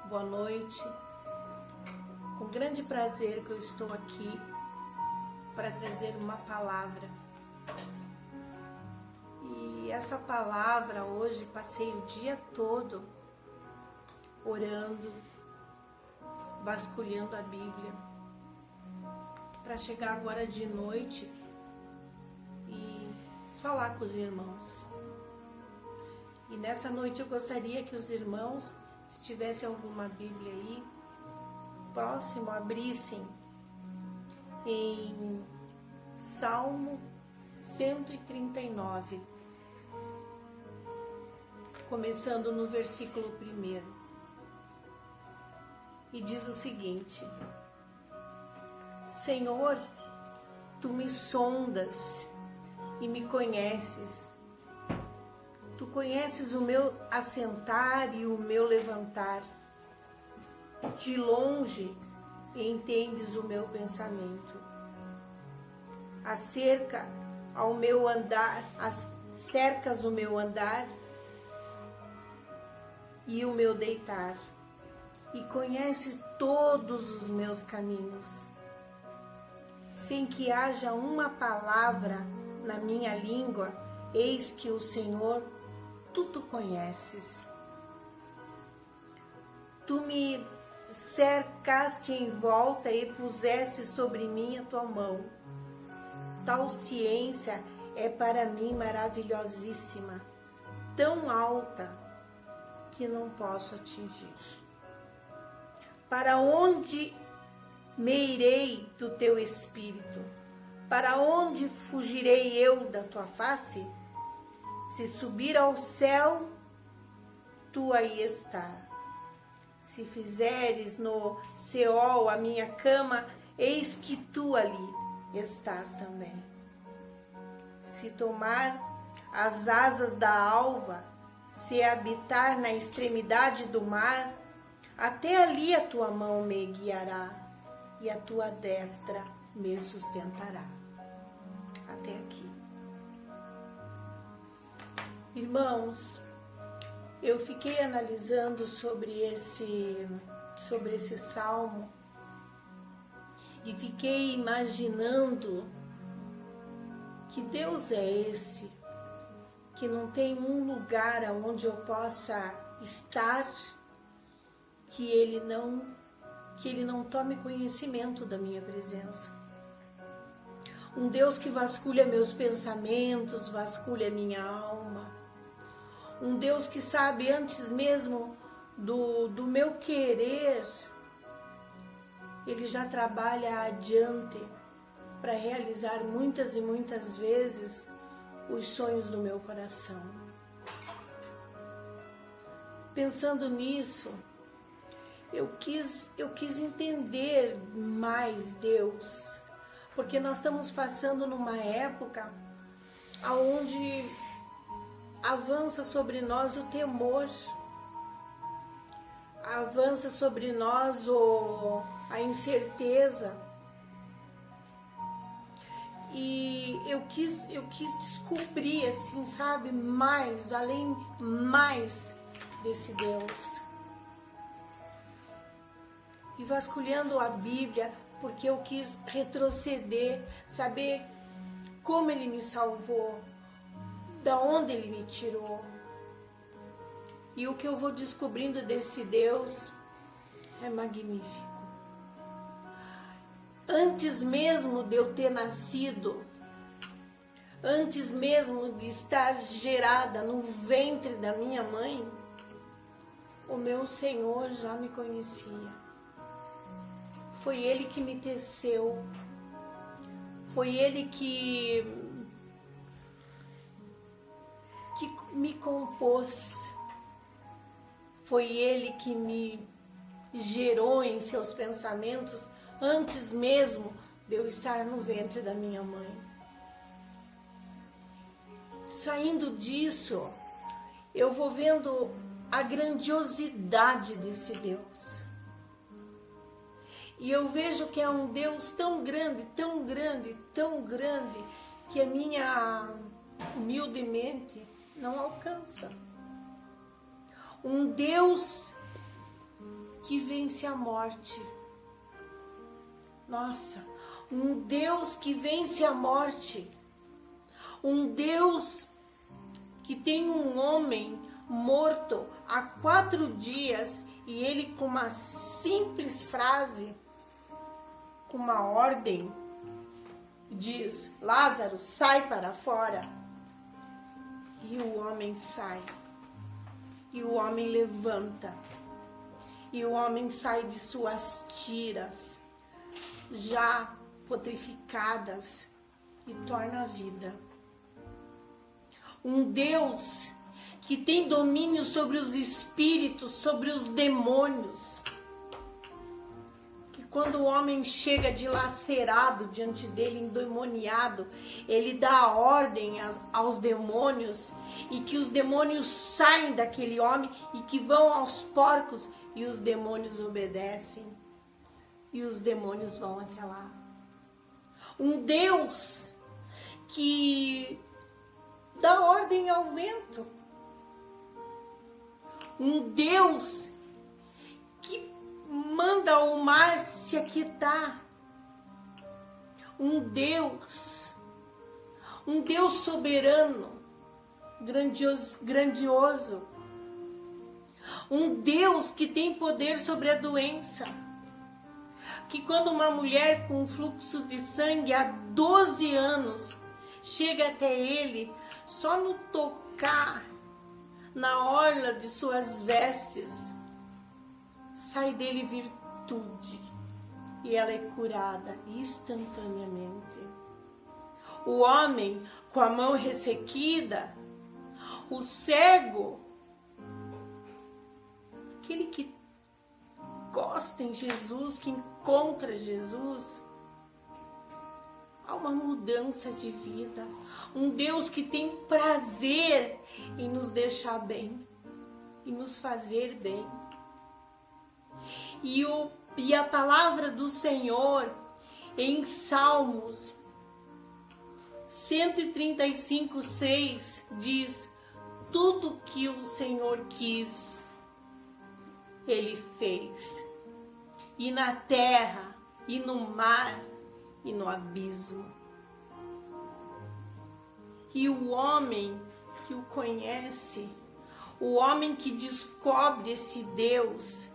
boa noite. Com grande prazer que eu estou aqui para trazer uma palavra. E essa palavra hoje, passei o dia todo orando, vasculhando a Bíblia, para chegar agora de noite e falar com os irmãos. E nessa noite eu gostaria que os irmãos, se tivessem alguma Bíblia aí, próximo, abrissem em Salmo 139, começando no versículo 1. E diz o seguinte: Senhor, Tu me sondas e me conheces. Tu conheces o meu assentar e o meu levantar. De longe entendes o meu pensamento. Cercas o meu andar e o meu deitar. E conheces todos os meus caminhos. Sem que haja uma palavra na minha língua, eis que o Senhor tu conheces. Tu me cercaste em volta e puseste sobre mim a tua mão. Tal ciência é para mim maravilhosíssima, tão alta que não posso atingir. Para onde me irei do teu espírito? Para onde fugirei eu da tua face? Se subir ao céu, tu aí está. Se fizeres no Seol a minha cama, eis que tu ali estás também. Se tomar as asas da alva, se habitar na extremidade do mar, até ali a tua mão me guiará e a tua destra me sustentará. Até aqui. Irmãos, eu fiquei analisando sobre esse salmo e fiquei imaginando que Deus é esse, que não tem um lugar onde eu possa estar que Ele não tome conhecimento da minha presença. Um Deus que vasculha meus pensamentos, vasculha minha alma. Um Deus que sabe antes mesmo do meu querer, Ele já trabalha adiante para realizar muitas e muitas vezes os sonhos do meu coração. Pensando nisso, eu quis entender mais Deus, porque nós estamos passando numa época onde avança sobre nós o temor, avança sobre nós a incerteza. E eu quis descobrir, assim, sabe, mais, além mais desse Deus. E vasculhando a Bíblia, porque eu quis retroceder, saber como Ele me salvou, da onde Ele me tirou. E o que eu vou descobrindo desse Deus é magnífico. Antes mesmo de eu ter nascido, antes mesmo de estar gerada no ventre da minha mãe, o meu Senhor já me conhecia. Foi Ele que me teceu, foi Ele que me compôs, foi Ele que me gerou em seus pensamentos antes mesmo de eu estar no ventre da minha mãe. Saindo disso, eu vou vendo a grandiosidade desse Deus. E eu vejo que é um Deus tão grande, tão grande, tão grande, que a minha humilde mente não alcança. Um Deus que vence a morte. Nossa, um Deus que vence a morte. Um Deus que tem um homem morto há 4 dias e ele, com uma simples frase, com uma ordem, diz: Lázaro, sai para fora. E o homem sai. E o homem levanta. E o homem sai de suas tiras, já putrificadas, e torna a vida. Um Deus que tem domínio sobre os espíritos, sobre os demônios. Que quando o homem chega dilacerado diante dele, endemoniado, ele dá ordem aos demônios, e que os demônios saem daquele homem e que vão aos porcos, e os demônios obedecem. E os demônios vão até lá. Um Deus que dá ordem ao vento. Um Deus que manda o mar se aquietar. Um Deus soberano, grandioso. Um Deus que tem poder sobre a doença. Que quando uma mulher com fluxo de sangue há 12 anos chega até ele, só no tocar na orla de suas vestes, sai dele virtude e ela é curada instantaneamente. O homem com a mão ressequida, o cego, aquele que gosta em Jesus, que encontra Jesus, há uma mudança de vida. Um Deus que tem prazer em nos deixar bem, em nos fazer bem. E a palavra do Senhor em Salmos 135:6 diz: tudo que o Senhor quis, Ele fez, e na terra, e no mar, e no abismo. E o homem que o conhece, o homem que descobre esse Deus,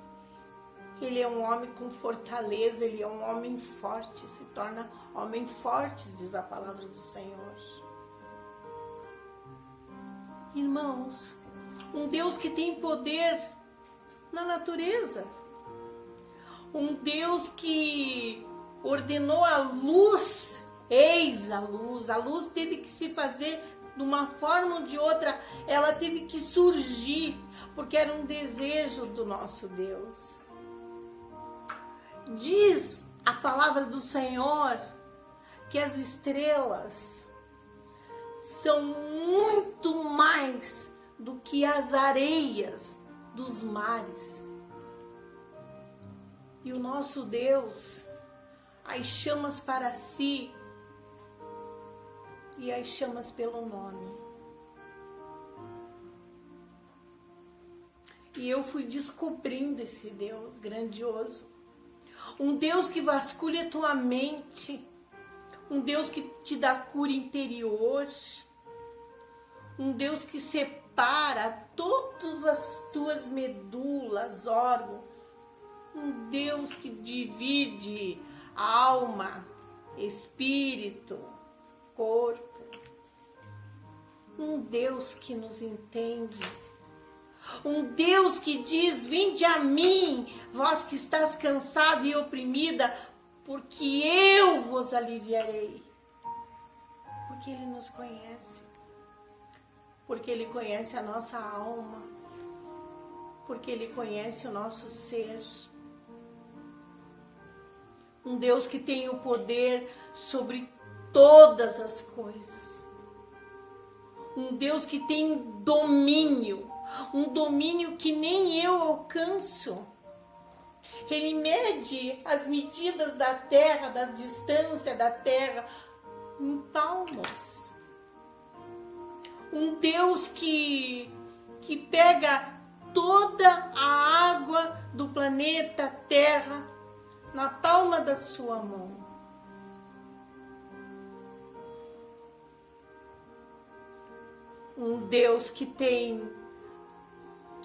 ele é um homem com fortaleza, ele é um homem forte, se torna homem forte, diz a palavra do Senhor. Irmãos, um Deus que tem poder na natureza, um Deus que ordenou a luz, eis a luz teve que se fazer de uma forma ou de outra, ela teve que surgir, porque era um desejo do nosso Deus. Diz a palavra do Senhor que as estrelas são muito mais do que as areias dos mares. E o nosso Deus as chamas para si e as chamas pelo nome. E eu fui descobrindo esse Deus grandioso. Um Deus que vasculha a tua mente. Um Deus que te dá cura interior. Um Deus que separa todas as tuas medulas, órgãos. Um Deus que divide alma, espírito, corpo. Um Deus que nos entende. Um Deus que diz: vinde a mim, vós que estás cansada e oprimida, porque eu vos aliviarei. Porque Ele nos conhece. Porque Ele conhece a nossa alma. Porque Ele conhece o nosso ser. Um Deus que tem o poder sobre todas as coisas. Um Deus que tem domínio. Um domínio que nem eu alcanço. Ele mede as medidas da terra, da distância da terra, em palmos. Um Deus que pega toda a água do planeta Terra na palma da sua mão. Um Deus que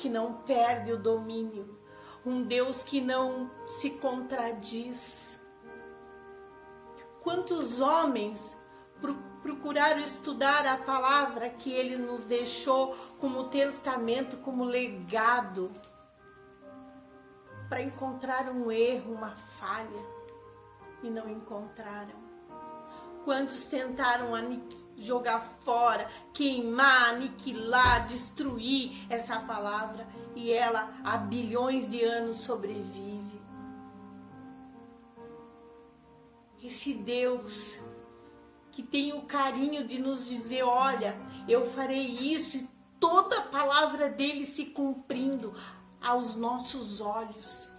não perde o domínio, um Deus que não se contradiz. Quantos homens procuraram estudar a palavra que Ele nos deixou como testamento, como legado, para encontrar um erro, uma falha, e não encontraram. Quantos tentaram jogar fora, queimar, aniquilar, destruir essa palavra, e ela há bilhões de anos sobrevive. Esse Deus que tem o carinho de nos dizer, olha, eu farei isso, e toda a palavra dele se cumprindo aos nossos olhos.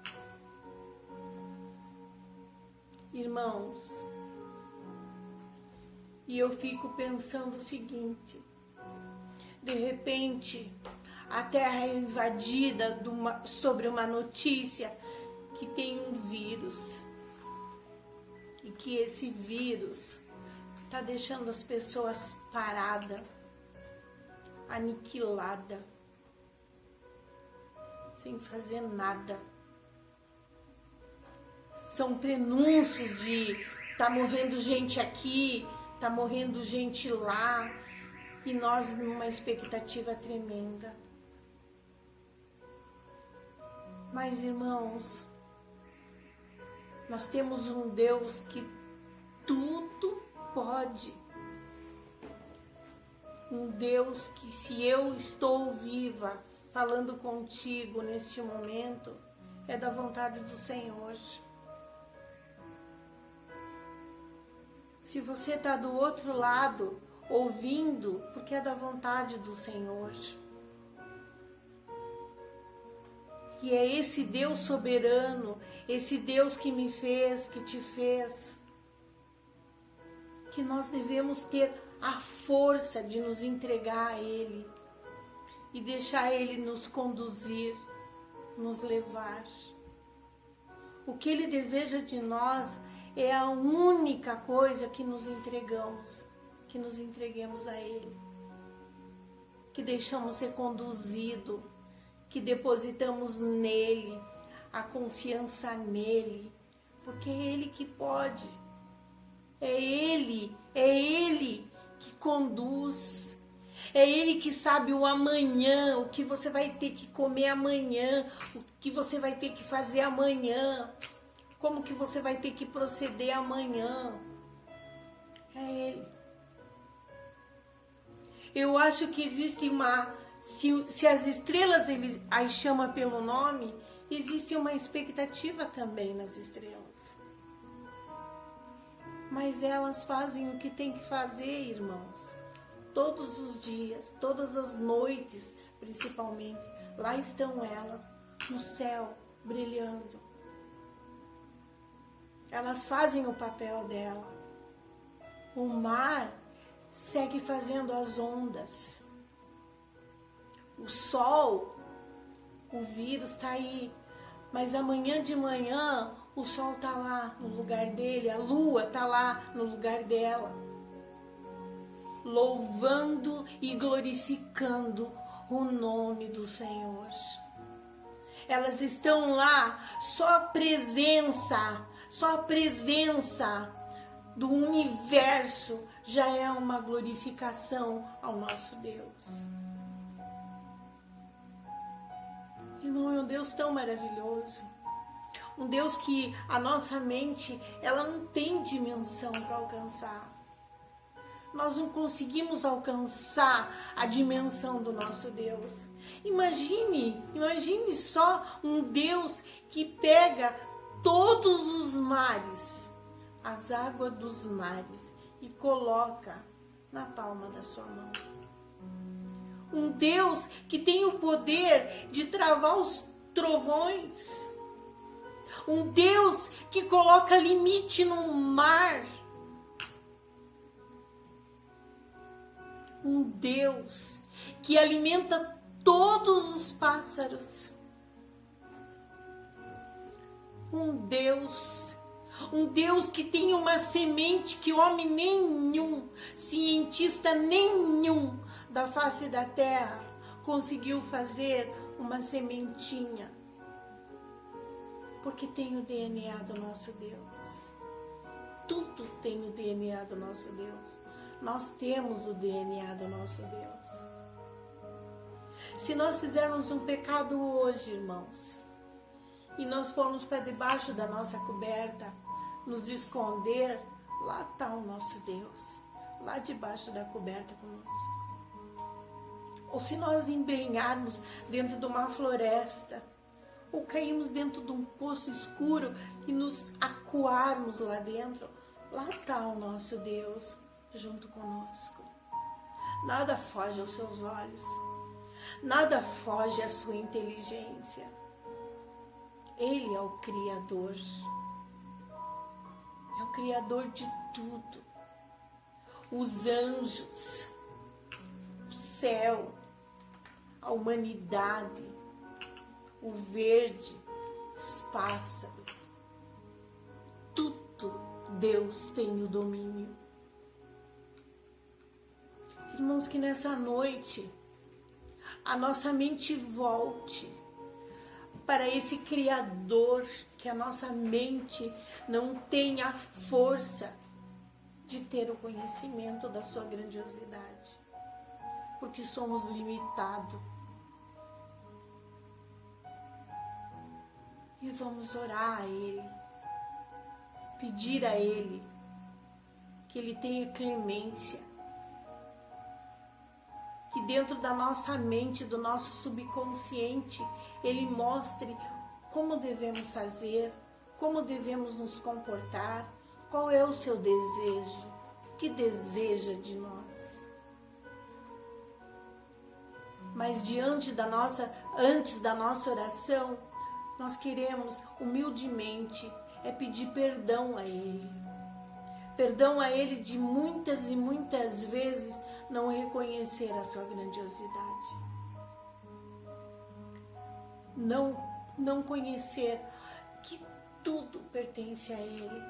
Irmãos, e eu fico pensando o seguinte, de repente a Terra é invadida sobre uma notícia que tem um vírus, e que esse vírus está deixando as pessoas paradas, aniquiladas, sem fazer nada. São prenúncios de tá morrendo gente aqui, tá morrendo gente lá, e nós numa expectativa tremenda. Mas, irmãos, nós temos um Deus que tudo pode. Um Deus que, se eu estou viva falando contigo neste momento, é da vontade do Senhor. Se você está do outro lado, ouvindo, porque é da vontade do Senhor. E é esse Deus soberano, esse Deus que me fez, que te fez, que nós devemos ter a força de nos entregar a Ele e deixar Ele nos conduzir, nos levar. O que Ele deseja de nós é a única coisa que nos entregamos, que nos entreguemos a Ele, que deixamos ser conduzido, que depositamos nele, a confiança nele, porque é Ele que pode, é Ele que conduz, é Ele que sabe o amanhã, o que você vai ter que comer amanhã, o que você vai ter que fazer amanhã, como que você vai ter que proceder amanhã. É Ele. Eu acho que existe se as estrelas Ele as chama pelo nome, existe uma expectativa também nas estrelas. Mas elas fazem o que tem que fazer, irmãos. Todos os dias, todas as noites, principalmente. Lá estão elas, no céu, brilhando. Elas fazem o papel dela. O mar segue fazendo as ondas. O sol, o vírus está aí. Mas amanhã de manhã, o sol está lá no lugar dele, a lua está lá no lugar dela, louvando e glorificando o nome do Senhor. Elas estão lá, só a presença do universo já é uma glorificação ao nosso Deus. Irmão, é um Deus tão maravilhoso. Um Deus que a nossa mente, ela não tem dimensão para alcançar. Nós não conseguimos alcançar a dimensão do nosso Deus. Imagine só um Deus que pega todos os mares, as águas dos mares, e coloca na palma da sua mão. Um Deus que tem o poder de travar os trovões. Um Deus que coloca limite no mar. Um Deus que alimenta todos os pássaros. Um Deus que tem uma semente que homem nenhum, cientista nenhum da face da terra conseguiu fazer uma sementinha. Porque tem o DNA do nosso Deus. Tudo tem o DNA do nosso Deus. Nós temos o DNA do nosso Deus. Se nós fizermos um pecado hoje, irmãos, e nós formos para debaixo da nossa coberta, nos esconder, lá está o nosso Deus, lá debaixo da coberta conosco. Ou se nós embrenharmos dentro de uma floresta, ou cairmos dentro de um poço escuro e nos acuarmos lá dentro, lá está o nosso Deus junto conosco. Nada foge aos seus olhos, nada foge à sua inteligência. Ele é o Criador. É o Criador de tudo. Os anjos, o céu, a humanidade, o verde, os pássaros. Tudo Deus tem o domínio. Irmãos, que nessa noite a nossa mente volte para esse Criador, que a nossa mente não tenha a força de ter o conhecimento da sua grandiosidade, porque somos limitados. E vamos orar a Ele, pedir a Ele que Ele tenha clemência, que dentro da nossa mente, do nosso subconsciente, Ele mostre como devemos fazer, como devemos nos comportar, qual é o seu desejo, o que deseja de nós. Mas antes da nossa oração, nós queremos humildemente pedir perdão a Ele. Perdão a Ele de muitas e muitas vezes não reconhecer a sua grandiosidade. Não conhecer que tudo pertence a Ele.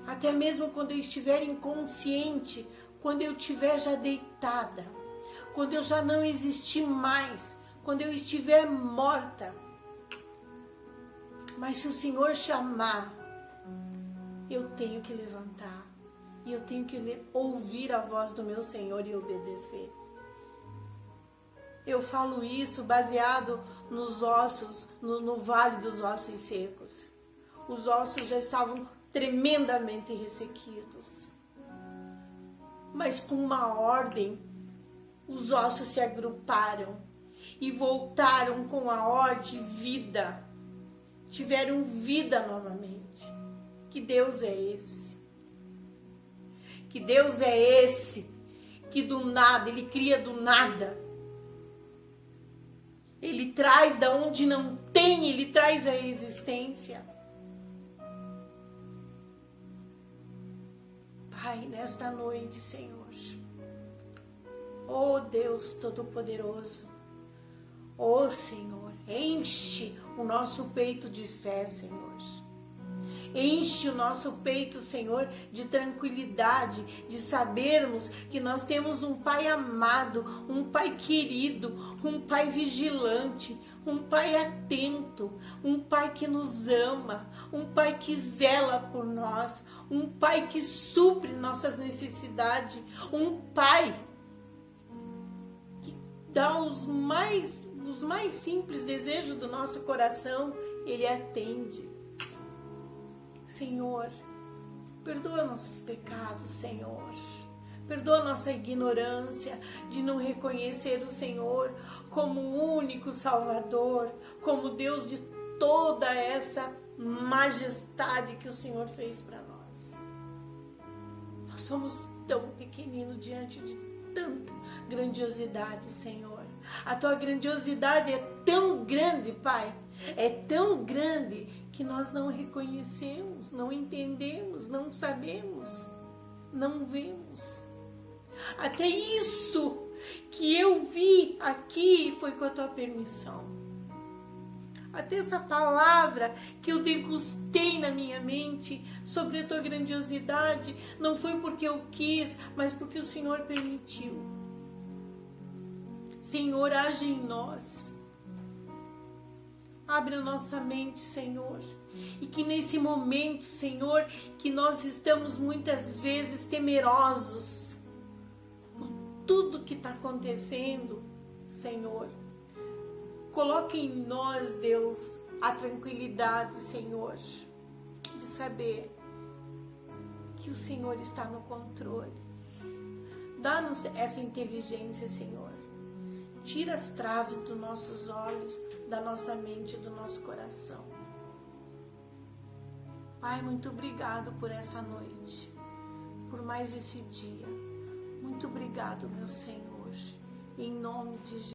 Até mesmo quando eu estiver inconsciente, quando eu estiver já deitada, quando eu já não existir mais, quando eu estiver morta. Mas se o Senhor chamar, eu tenho que levantar. E eu tenho que ouvir a voz do meu Senhor e obedecer. Eu falo isso baseado nos ossos, no vale dos ossos secos. Os ossos já estavam tremendamente ressequidos. Mas com uma ordem, os ossos se agruparam e voltaram com a ordem vida. Tiveram vida novamente. Que Deus é esse? Que Deus é esse que do nada, Ele cria do nada. Ele traz da onde não tem, Ele traz a existência. Pai, nesta noite, Senhor, oh Deus Todo-Poderoso, oh Senhor, enche o nosso peito de fé, Senhor. Enche o nosso peito, Senhor, de tranquilidade, de sabermos que nós temos um Pai amado, um Pai querido, um Pai vigilante, um Pai atento, um Pai que nos ama, um Pai que zela por nós, um Pai que supre nossas necessidades, um Pai que dá os mais simples desejos do nosso coração, Ele atende. Senhor, perdoa nossos pecados, Senhor. Perdoa nossa ignorância de não reconhecer o Senhor como o único Salvador, como Deus de toda essa majestade que o Senhor fez para nós. Nós somos tão pequeninos diante de tanta grandiosidade, Senhor. A tua grandiosidade é tão grande, Pai, é tão grande que nós não reconhecemos, não entendemos, não sabemos, não vemos. Até isso que eu vi aqui foi com a tua permissão. Até essa palavra que eu degustei na minha mente sobre a tua grandiosidade, não foi porque eu quis, mas porque o Senhor permitiu. Senhor, age em nós. Abre a nossa mente, Senhor. E que nesse momento, Senhor, que nós estamos muitas vezes temerosos por tudo que está acontecendo, Senhor, coloque em nós, Deus, a tranquilidade, Senhor, de saber que o Senhor está no controle. Dá-nos essa inteligência, Senhor. Tira as traves dos nossos olhos, da nossa mente, do nosso coração. Pai, muito obrigado por essa noite, por mais esse dia. Muito obrigado, meu Senhor, em nome de Jesus.